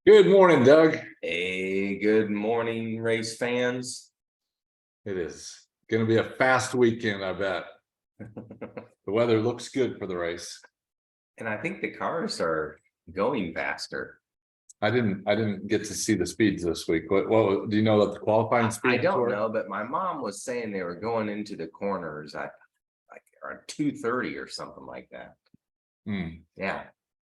Good morning, Doug. Hey, good morning, race fans. It is going to be a fast weekend, I bet. The weather looks good for the race. And I think the cars are going faster. I didn't get to see the speeds this week. What do you know what the qualifying I speeds don't were? know, but my mom was saying they were going into the corners at like around 2:30 or something like that. Yeah.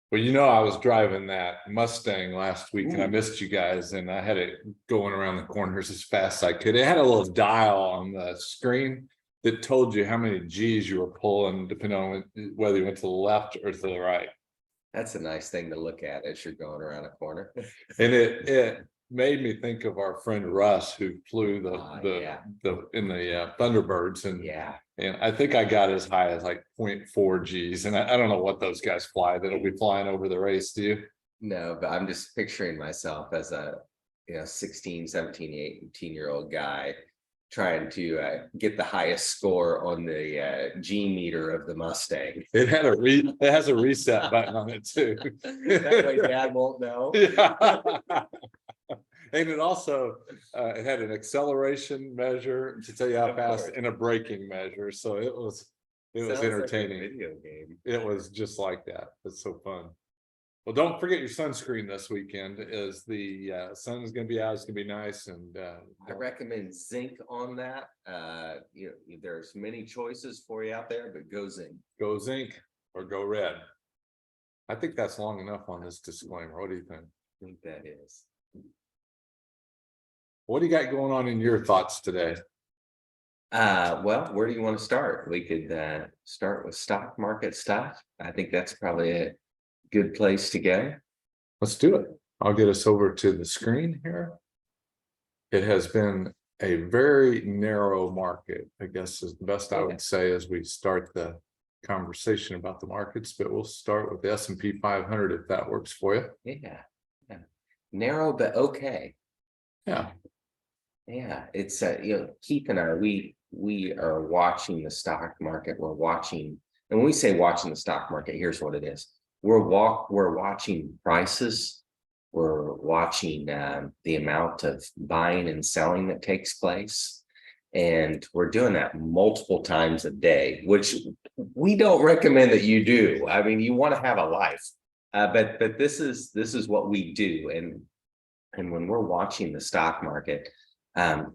Well, I was driving that Mustang last week and I Ooh. missed you guys, and I had it going around the corners as fast as I could. It had a little dial on the screen that told you how many G's you were pulling, depending on whether you went to the left or to the right. That's a nice thing to look at as you're going around a corner. And it made me think of our friend Russ, who flew Yeah. the Thunderbirds, and Yeah. I think I got as high as like 0.4 G's, and I don't know what those guys fly that'll be flying over the race. Do you? No, but I'm just picturing myself as a 16, 17, 18-year-old guy trying to get the highest score on the G meter of the Mustang. It has a reset button on it too. That way Dad won't know. Yeah. And it also it had an acceleration measure to tell you how fast, and a braking measure. So it was Sounds entertaining. like a video game. It was just like that. It's so fun. Well, don't forget your sunscreen this weekend. Is the sun is going to be out. It's going to be nice, and I recommend zinc on that. There's many choices for you out there, but go zinc. Go zinc or go red. I think that's long enough on this disclaimer. What do you think? I think that is. What do you got going on in your thoughts today? Well, where do you want to start? We could start with stock market stuff. I think that's probably a good place to go. Let's do it. I'll get us over to the screen here. It has been a very narrow market, I guess is the best I would say, as we start the conversation about the markets, but we'll start with the S&P 500 if that works for you. Yeah. Narrow, but okay. Yeah. It's Keith and I, we are watching the stock market. We're watching, and when we say watching the stock market, here's what it is. We're watching prices. We're watching the amount of buying and selling that takes place. And we're doing that multiple times a day, which we don't recommend that you do. I mean, you want to have a life, but this is what we do. And when we're watching the stock market,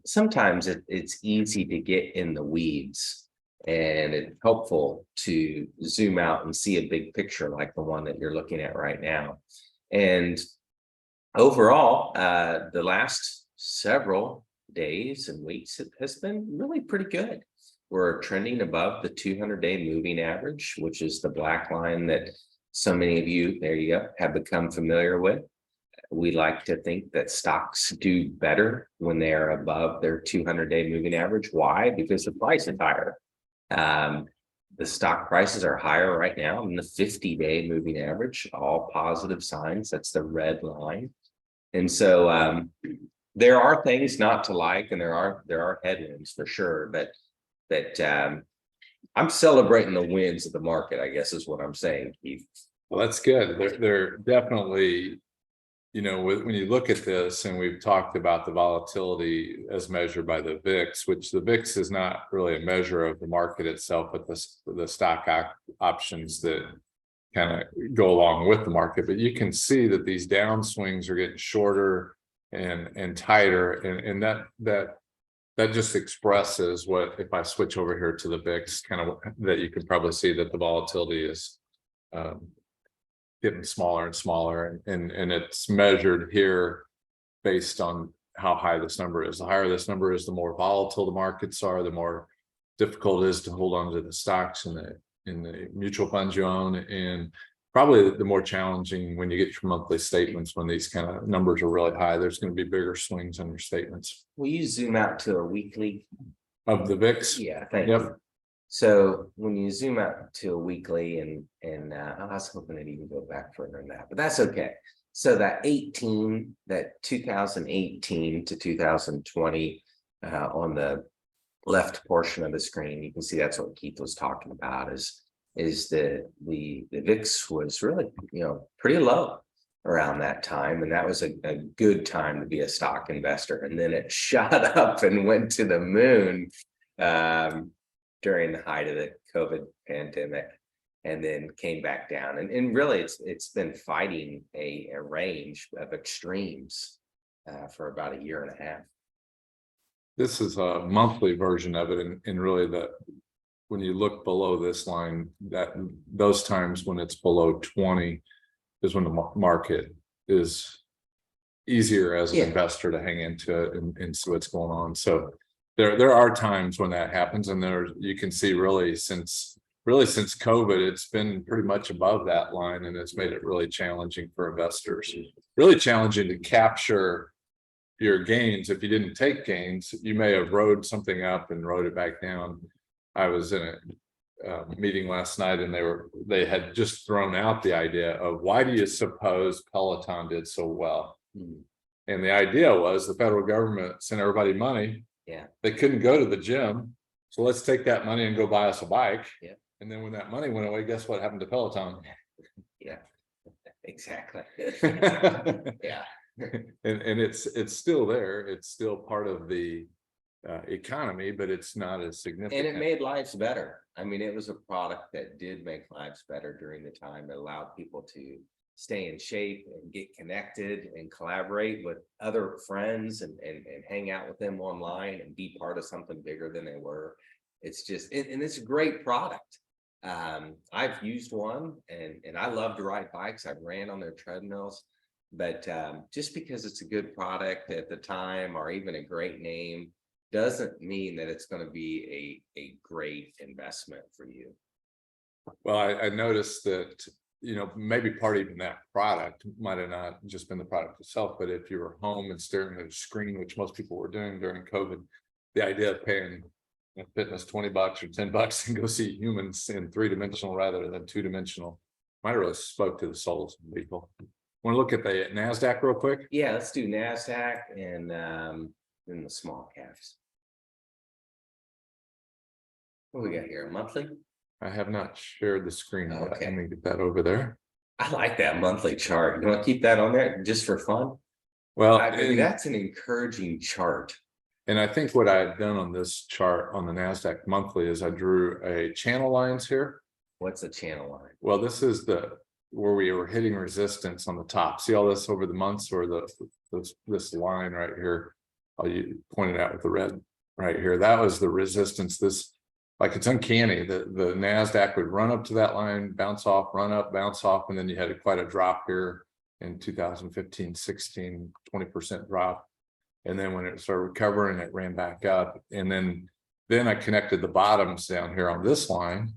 sometimes it's easy to get in the weeds, and it's helpful to zoom out and see a big picture like the one that you're looking at right now. And overall, the last several days and weeks, it has been really pretty good. We're trending above the 200-day moving average, which is the black line that so many of you, there you go, have become familiar with. We like to think that stocks do better when they are above their 200-day moving average. Why? Because the price is higher. The stock prices are higher right now than the 50-day moving average, all positive signs. That's the red line. And so there are things not to like, and there are headwinds for sure, but I'm celebrating the wins of the market, I guess is what I'm saying, Keith. Well, that's good. They're definitely, when you look at this, and we've talked about the volatility as measured by the VIX, which the VIX is not really a measure of the market itself, but the stock options that kind of go along with the market. But you can see that these downswings are getting shorter and tighter, and that just expresses what, if I switch over here to the VIX, kind of that you can probably see that the volatility is getting smaller and smaller, and it's measured here based on how high this number is. The higher this number is, the more volatile the markets are, the more difficult it is to hold on to the stocks in the mutual funds you own, and probably the more challenging when you get your monthly statements. When these kind of numbers are really high, there's going to be bigger swings on your statements. Will you zoom out to a weekly of the VIX? Yeah, thank you. So when you zoom out to a weekly, and I was hoping that you can go back further than that, but that's okay. So that 2018 to 2020 on the left portion of the screen, you can see that's what Keith was talking about. Is the VIX was really pretty low. around that time, and that was a good time to be a stock investor. And then it shot up and went to the moon during the height of the COVID pandemic, and then came back down. And really, it's been fighting a range of extremes for about a year and a half. This is a monthly version of it, and really when you look below this line, that those times when it's below 20 is when the market is easier as an investor to hang into it and see what's going on. So there are times when that happens, and you can see really since COVID, it's been pretty much above that line, and it's made it really challenging for investors. Really challenging to capture your gains. If you didn't take gains, you may have rode something up and rode it back down. I was in a meeting last night, and they had just thrown out the idea of, why do you suppose Peloton did so well? And the idea was the federal government sent everybody money. Yeah, they couldn't go to the gym, so let's take that money and go buy us a bike. Yeah. And then when that money went away, guess what happened to Peloton? Yeah, exactly. Yeah. And it's still there. It's still part of the economy, but it's not as significant. And it made lives better. I mean, it was a product that did make lives better during the time. It allowed people to stay in shape and get connected and collaborate with other friends and hang out with them online and be part of something bigger than they were. It's just, and it's a great product. I've used one, and I love to ride bikes. I've ran on their treadmills, but just because it's a good product at the time, or even a great name, doesn't mean that it's going to be a great investment for you. Well, I noticed that, maybe part of even that product might have not just been the product itself, but if you were home and staring at a screen, which most people were doing during COVID, the idea of paying fitness $20 or $10 and go see humans in 3-dimensional rather than 2-dimensional might have really spoke to the souls of people. Want to look at the NASDAQ real quick? Yeah, let's do NASDAQ and then the small caps. What we got here? Monthly? I have not shared the screen yet. Okay. Let me get that over there. I like that monthly chart. You want to keep that on there just for fun? Well, I mean, that's an encouraging chart. And I think what I had done on this chart on the NASDAQ monthly is I drew a channel lines here. What's a channel line? Well, this is where we were hitting resistance on the top. See all this over the months, or this line right here? You pointed out with the red right here. That was the resistance. Like, it's uncanny that the NASDAQ would run up to that line, bounce off, run up, bounce off, and then you had quite a drop here in 2015, 16, 20% drop. And then when it started recovering, it ran back up. And then I connected the bottoms down here on this line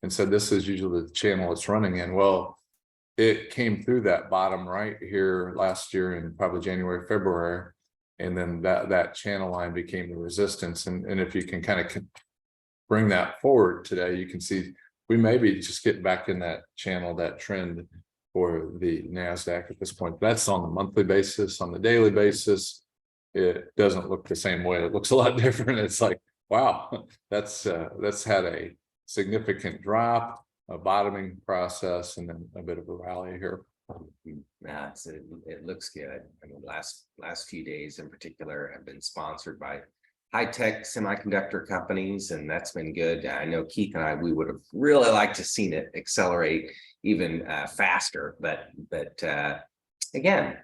and said, this is usually the channel it's running in. Well, it came through that bottom right here last year in probably January, February. And then that channel line became the resistance. And if you can kind of bring that forward today, you can see we may be just getting back in that channel, that trend for the NASDAQ at this point. That's on the monthly basis. On the daily basis, it doesn't look the same way. It looks a lot different. It's like, wow, that's had a significant drop, a bottoming process, and then a bit of a rally here. Yeah, it looks good. I mean, last few days in particular have been sponsored by high-tech semiconductor companies, and that's been good. I know Keith and I, we would have really liked to seen it accelerate even faster, but again,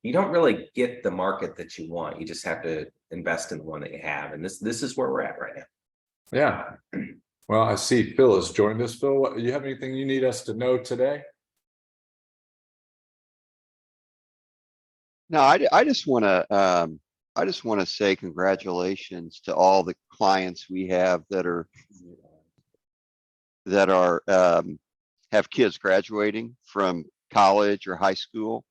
you don't really get the market that you want. You just have to invest in the one that you have, and this is where we're at right now. Yeah. Well, I see Phil has joined us. Phil, you have anything you need us to know today? No, I just want to say congratulations to all the clients we have that have kids graduating from college or high school.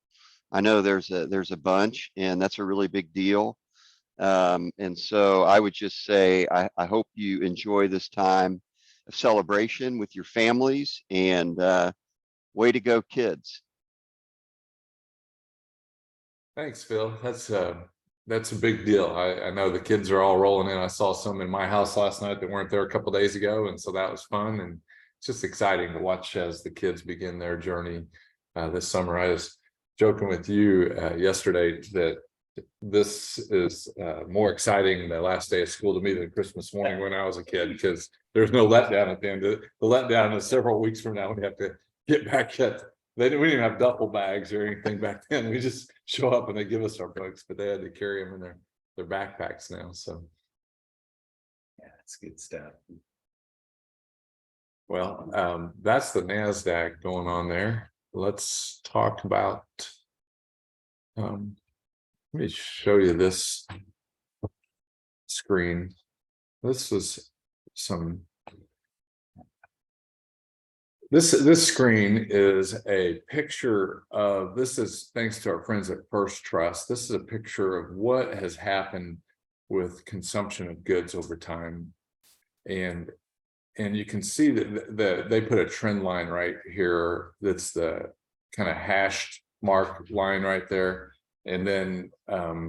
I know there's a bunch, and that's a really big deal. And so I would just say I hope you enjoy this time of celebration with your families, and way to go, kids. Thanks, Phil. That's a big deal. I know the kids are all rolling in. I saw some in my house last night that weren't there a couple of days ago, and so that was fun, and it's just exciting to watch as the kids begin their journey this summer. joking with you yesterday that this is more exciting the last day of school to me than Christmas morning when I was a kid, because there's no letdown at the end. The letdown is several weeks from now. We have to get back at. We didn't even have duffel bags or anything back then. We just show up and they give us our books, but they had to carry them in their backpacks now. So Yeah, it's good stuff. well, that's the NASDAQ going on there. Let's talk about. Let me show you this screen. This is some. This screen is a picture of, this is thanks to our friends at First Trust. This is a picture of what has happened with consumption of goods over time. And you can see that they put a trend line right here. That's the kind of hashed mark line right there. And then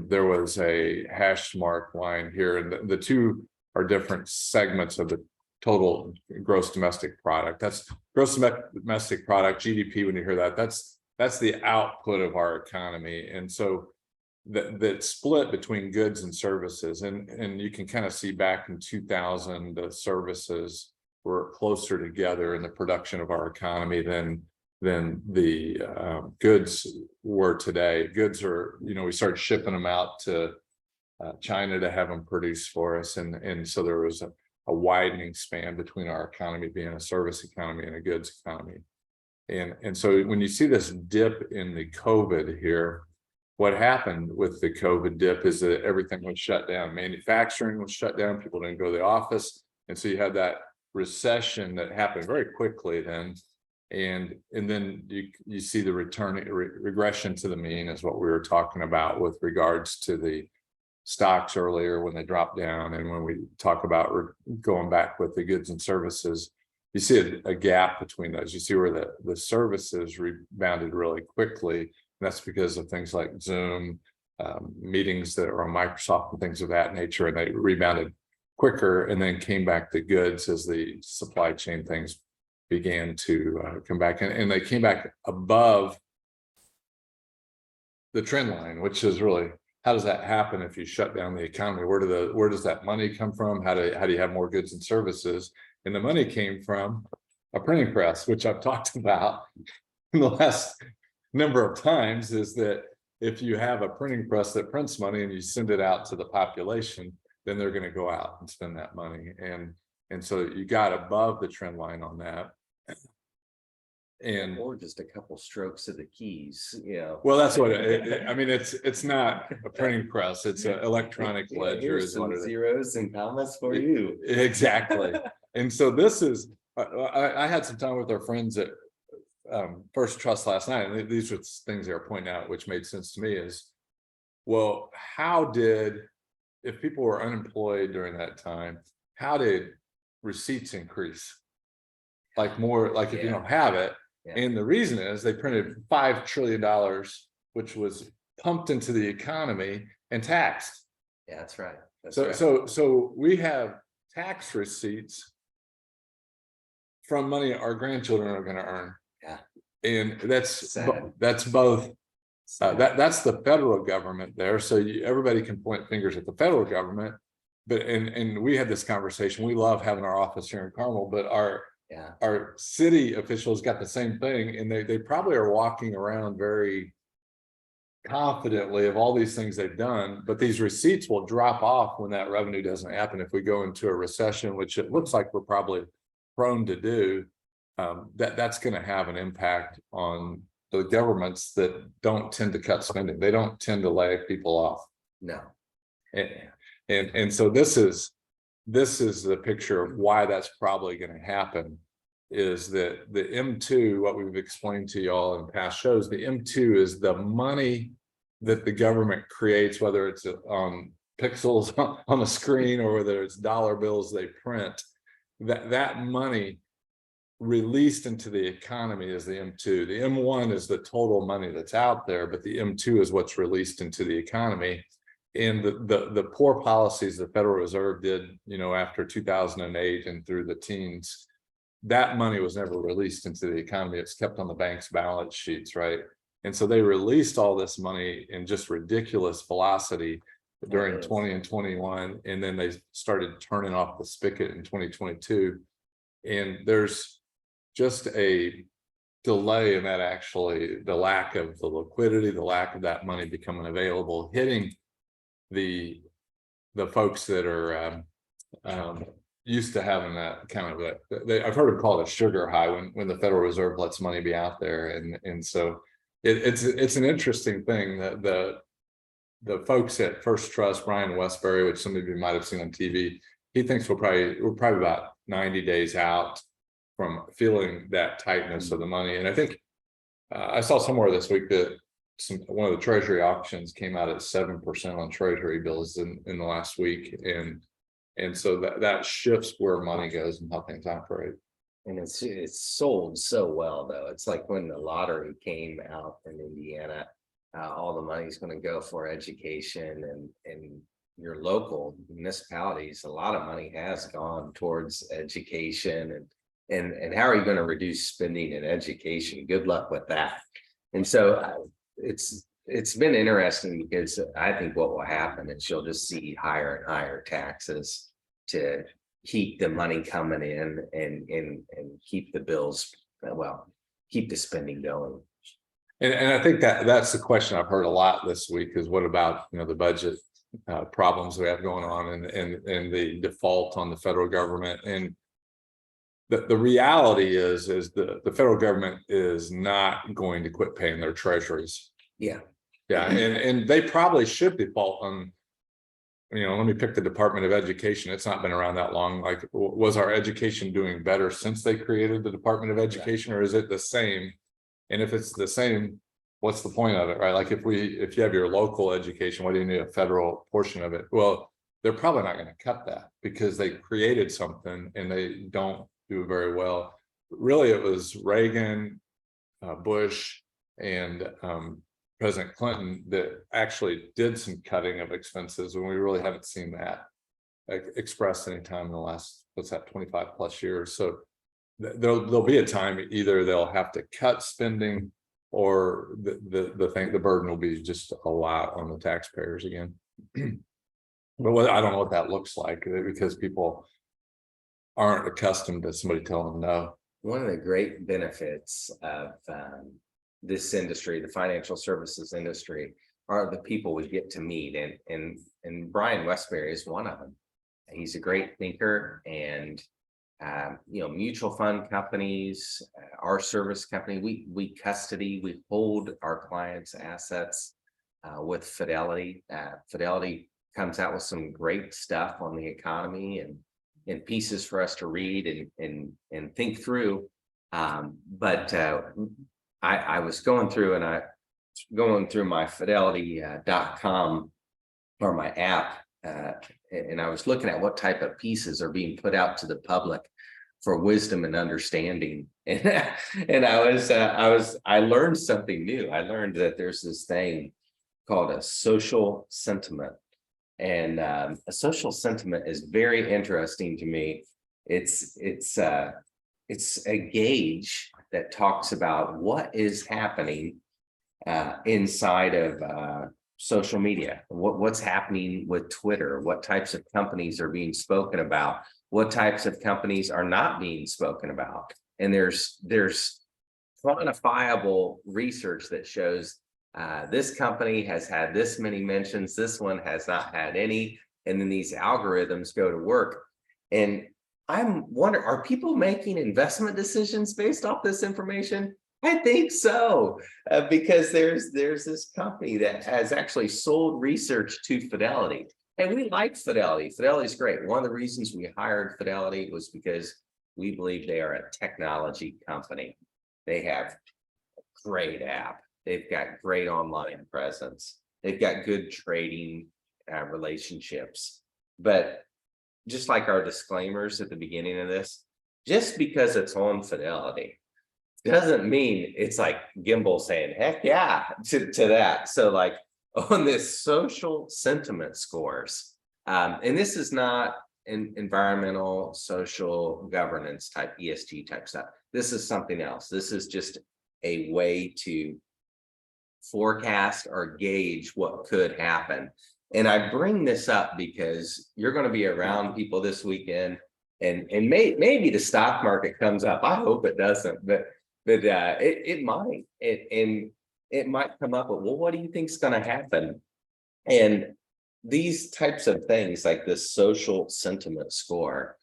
there was a hash mark line here. And the two are different segments of the total gross domestic product. That's gross domestic product, GDP. When you hear that, that's the output of our economy. And so that split between goods and services, and you can kind of see back in 2000, the services were closer together in the production of our economy than the goods were today. Goods are, we started shipping them out to China to have them produced for us, and so there was a widening span between our economy being a service economy and a goods economy. And so when you see this dip in the COVID here, what happened with the COVID dip is that everything was shut down. Manufacturing was shut down. People didn't go to the office. And so you had that recession that happened very quickly then. And then you see the regression to the mean is what we were talking about with regards to the stocks earlier when they drop down. And when we talk about going back with the goods and services, you see a gap between those. You see where the services rebounded really quickly. And that's because of things like Zoom, meetings that are on Microsoft and things of that nature. And they rebounded quicker and then came back to goods as the supply chain things began to come back. And they came back above the trend line, which is really, how does that happen if you shut down the economy? Where does that money come from? How do you have more goods and services? And the money came from a printing press, which I've talked about in the last number of times, is that if you have a printing press that prints money and you send it out to the population, then they're going to go out and spend that money. And so you got above the trend line on that. And or just a couple strokes of the keys, well, that's what I mean. It's not a printing press; it's an electronic ledger. Is what zeros and commas for you. Exactly. And so this is. I had some time with our friends at First Trust last night, and these were things they were pointing out, which made sense to me. Is, well, if people were unemployed during that time, how did receipts increase? Like more, like if you don't have it. Yeah. And the reason is they printed $5 trillion, which was pumped into the economy and taxed. Yeah, that's right. So we have tax receipts from money our grandchildren are going to earn. Yeah, and that's both. That's the federal government there. So everybody can point fingers at the federal government, but and we had this conversation. We love having our office here in Carmel, but our city officials got the same thing, and they probably are walking around very confidently of all these things they've done, but these receipts will drop off when that revenue doesn't happen. If we go into a recession, which it looks like we're probably prone to do, that's going to have an impact on the governments that don't tend to cut spending. They don't tend to lay people off. No. And so this is the picture of why that's probably going to happen, is that the M2, what we've explained to y'all in past shows, the M2 is the money that the government creates, whether it's on pixels on a screen or whether it's dollar bills they print. That money released into the economy is the M2. The M1 is the total money that's out there, but the M2 is what's released into the economy. And the poor policies the Federal Reserve did, after 2008 and through the teens, that money was never released into the economy. It's kept on the bank's balance sheets, right? And so they released all this money in just ridiculous velocity during 20 and 21. And then they started turning off the spigot in 2022. And there's just a delay in that, actually, the lack of the liquidity, the lack of that money becoming available, hitting the folks that are used to having that kind of I've heard them call it a sugar high when the Federal Reserve lets money be out there. And so it's an interesting thing that the folks at First Trust, Brian Westbury, which some of you might have seen on TV, he thinks we're probably about 90 days out from feeling that tightness of the money. And I think I saw somewhere this week that one of the Treasury auctions came out at 7% on Treasury bills in the last week, and so that shifts where money goes and how things operate. And it's sold so well, though. It's like when the lottery came out in Indiana, all the money's going to go for education, and your local municipalities, a lot of money has gone towards education, and how are you going to reduce spending in education? Good luck with that. And so it's been interesting, because I think what will happen is you'll just see higher and higher taxes to keep the money coming in and keep the bills, well, keep the spending going. And I think that's the question I've heard a lot this week is, what about, the budget problems we have going on and the default on the federal government? And the reality is the federal government is not going to quit paying their treasuries. Yeah. And they probably should default on, let me pick the Department of Education. It's not been around that long. Like, was our education doing better since they created the Department of Education, or is it the same? And if it's the same, what's the point of it, right? Like, if you have your local education, why do you need a federal portion of it? Well, they're probably not going to cut that, because they created something and they don't do very well. Really, it was Reagan, Bush, and President Clinton that actually did some cutting of expenses, when we really haven't seen that expressed anytime in the last, 25 plus years. So there'll be a time either they'll have to cut spending, or the burden will be just a lot on the taxpayers again. But I don't know what that looks like, because people aren't accustomed to somebody telling them no. One of the great benefits of this industry, the financial services industry, are the people we get to meet, and Brian Westbury is one of them. He's a great thinker, and mutual fund companies, our service company, we custody, we hold our clients' assets with Fidelity. Fidelity comes out with some great stuff on the economy and pieces for us to read and think through. But I was going through my Fidelity.com or my app, and I was looking at what type of pieces are being put out to the public for wisdom and understanding. And I learned something new. I learned that there's this thing called a social sentiment. And a social sentiment is very interesting to me. It's a gauge that talks about what is happening inside of social media, what's happening with Twitter, what types of companies are being spoken about, what types of companies are not being spoken about. And there's quantifiable research that shows this company has had this many mentions, this one has not had any, and then these algorithms go to work. And I'm wondering, are people making investment decisions based off this information? I think so, because there's this company that has actually sold research to Fidelity, and we like Fidelity. Fidelity's great. One of the reasons we hired Fidelity was because we believe they are a technology company. They have a great app. They've got great online presence. They've got good trading relationships. But just like our disclaimers at the beginning of this, just because it's on Fidelity doesn't mean it's like Gimbal saying, heck yeah, to that. So like on this social sentiment scores, and this is not an environmental, social governance type, ESG type stuff. This is something else. This is just a way to forecast or gauge what could happen. And I bring this up because you're going to be around people this weekend, and maybe the stock market comes up. I hope it doesn't, but it might. It might come up with, well, what do you think's going to happen? And these types of things, like the social sentiment score,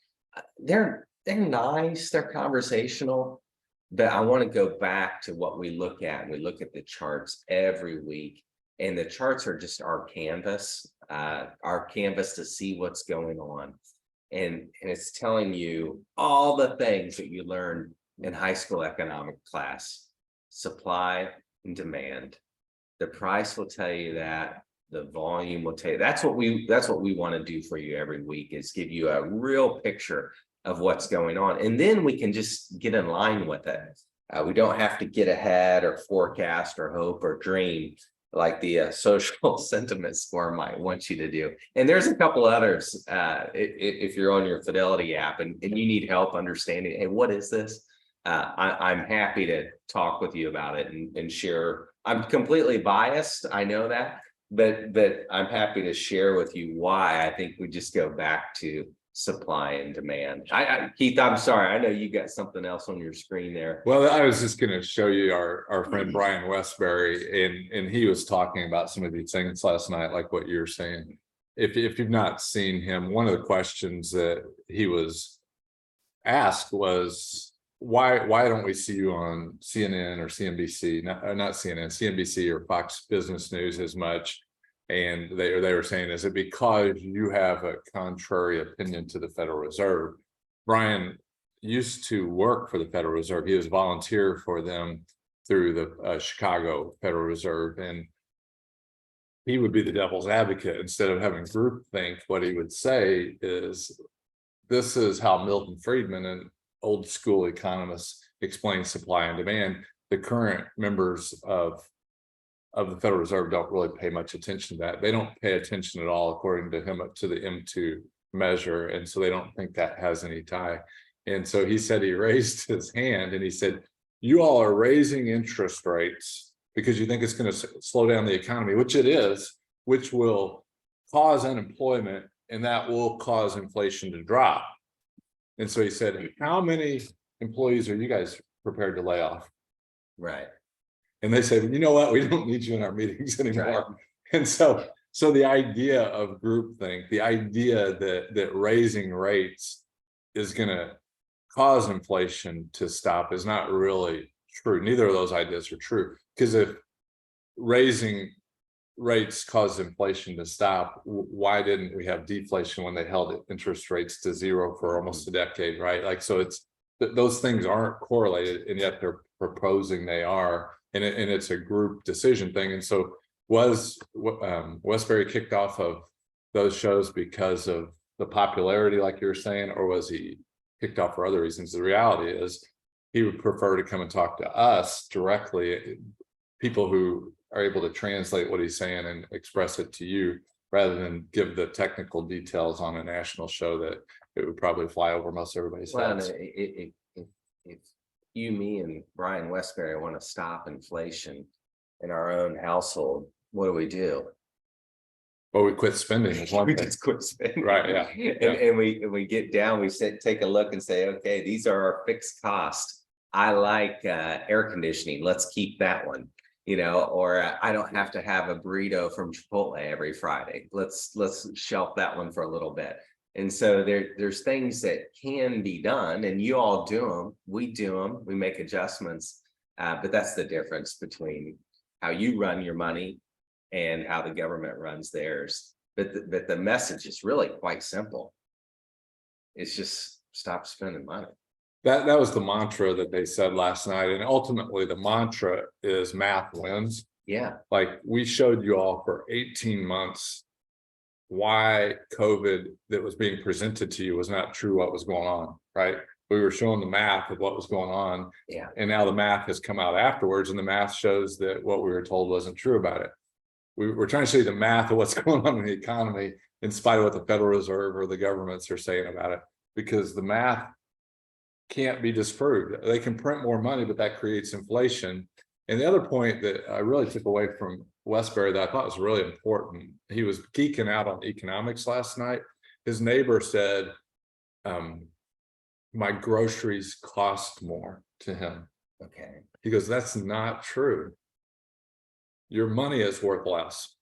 they're nice, they're conversational, but I want to go back to what we look at. We look at the charts every week, and the charts are just our canvas to see what's going on. And it's telling you all the things that you learned in high school economic class: supply and demand. The price will tell you that, the volume will tell you. That's what we want to do for you every week, is give you a real picture of what's going on. And then we can just get in line with it. We don't have to get ahead or forecast or hope or dream like the social sentiment score might want you to do. And there's a couple others. If you're on your Fidelity app and you need help understanding, hey, what is this? I'm happy to talk with you about it and share. I'm completely biased, I know that, but I'm happy to share with you why I think we just go back to supply and demand. Keith, I'm sorry, I know you got something else on your screen there. Well, I was just going to show you our friend Brian Westbury, and he was talking about some of these things last night, like what you're saying. If you've not seen him, one of the questions that he was asked was, why don't we see you on CNN or CNBC, not CNN, CNBC or Fox Business News as much? And they were saying, is it because you have a contrary opinion to the Federal Reserve? Brian used to work for the Federal Reserve. He was a volunteer for them through the Chicago Federal Reserve, and he would be the devil's advocate. Instead of having groupthink, what he would say is, this is how Milton Friedman and old school economists explain supply and demand. The current members of the Federal Reserve don't really pay much attention to that. They don't pay attention at all, according to him, up to the M2 measure. And so they don't think that has any tie. And so he said, he raised his hand and he said, you all are raising interest rates because you think it's going to slow down the economy, which it is, which will cause unemployment, and that will cause inflation to drop. And so he said, how many employees are you guys prepared to lay off? Right. And they said, you know what, we don't need you in our meetings anymore. Right. And so the idea of groupthink, the idea that raising rates is going to cause inflation to stop, is not really true. Neither of those ideas are true, because if raising rates caused inflation to stop, why didn't we have deflation when they held interest rates to zero for almost a decade, right? Like, so it's those things aren't correlated, and yet they're proposing they are, and it's a group decision thing. And so was Westbury kicked off of those shows because of the popularity, like you're saying, or was he kicked off for other reasons? The reality is he would prefer to come and talk to us directly, people who are able to translate what he's saying and express it to you, rather than give the technical details on a national show that it would probably fly over most everybody's heads. If you, me, and Brian Westbury want to stop inflation in our own household, what do? Well, we quit spending is one We thing. just quit spending. Right, yeah. And we get down, we take a look and say, okay, these are our fixed costs. I like air conditioning, let's keep that one. Or I don't have to have a burrito from Chipotle every Friday. Let's shelf that one for a little bit. And so there's things that can be done, and you all do them. We do them. We make adjustments. But that's the difference between how you run your money and how the government runs theirs. But the message is really quite simple. It's just stop spending money. That was the mantra that they said last night. And ultimately the mantra is math wins. Yeah. Like, we showed you all for 18 months why COVID that was being presented to you was not true what was going on, right? We were showing the math of what was going on. Yeah. And now the math has come out afterwards, and the math shows that what we were told wasn't true about it. We're trying to show you the math of what's going on in the economy, in spite of what the Federal Reserve or the governments are saying about it, because the math can't be disproved. They can print more money, but that creates inflation. And the other point that I really took away from Westbury that I thought was really important, he was geeking out on economics last night. His neighbor said, my groceries cost more to him. Okay. He goes, that's not true. Your money is worth less.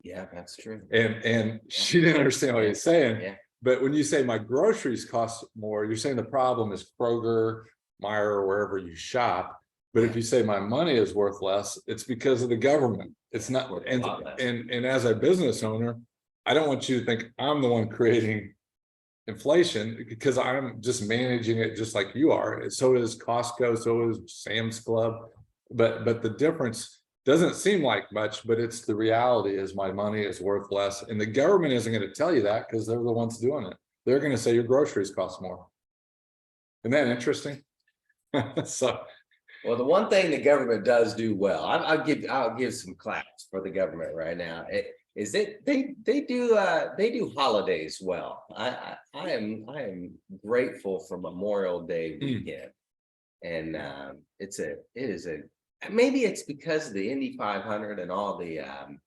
Yeah, that's true. And she didn't understand what he was saying. Yeah. But when you say my groceries cost more, you're saying the problem is Kroger, Meyer, or wherever you shop. But if you say my money is worth less, it's because of the government. It's not. Worth a And, lot less. and as a business owner, I don't want you to think I'm the one creating inflation, because I'm just managing it just like you are. So is Costco, so is Sam's Club. But the difference doesn't seem like much, but it's the reality is my money is worth less. And the government isn't going to tell you that because they're the ones doing it. They're going to say your groceries cost more. Isn't that interesting? So, Well, the one thing the government does do well, I'll give some claps for the government right now. They do holidays well. I am grateful for Memorial Day weekend, and maybe it's because of the Indy 500 and all the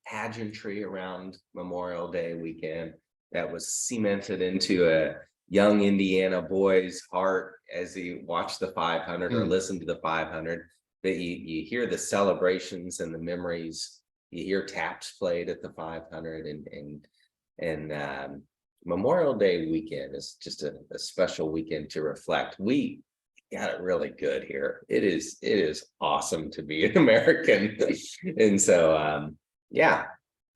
pageantry around Memorial Day weekend that was cemented into a young Indiana boy's heart as he watched the 500 or listened to the 500. That you hear the celebrations and the memories. You hear taps played at the 500, and Memorial Day weekend is just a special weekend to reflect. We got it really good here. It is awesome to be an American, and so yeah,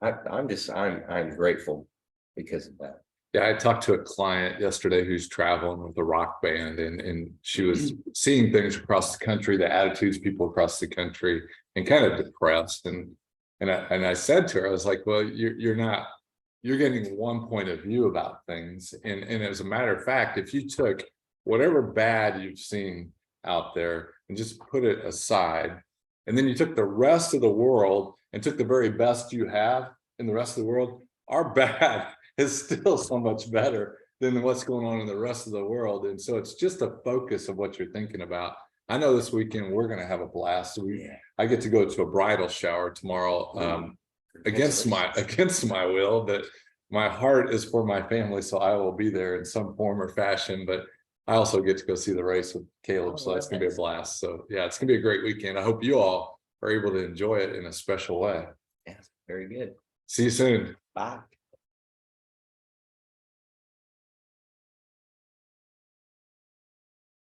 I'm grateful because of that. yeah, I talked to a client yesterday who's traveling with a rock band, and she was seeing things across the country, the attitudes people across the country, and kind of depressed. And I said to her, I was like, well, you're getting one point of view about things. And as a matter of fact, if you took whatever bad you've seen out there and just put it aside, and then you took the rest of the world and took the very best you have in the rest of the world, our bad is still so much better than what's going on in the rest of the world. And so it's just a focus of what you're thinking about. I know this weekend we're going to have a blast. I get to go to a bridal shower tomorrow, against my will, but my heart is for my family, so I will be there in some form or fashion. But I also get to go see the race with Caleb, so that's going to be a blast. So yeah, it's going to be a great weekend. I hope you all are able to enjoy it in a special way. Yeah, very good. See you soon. Bye.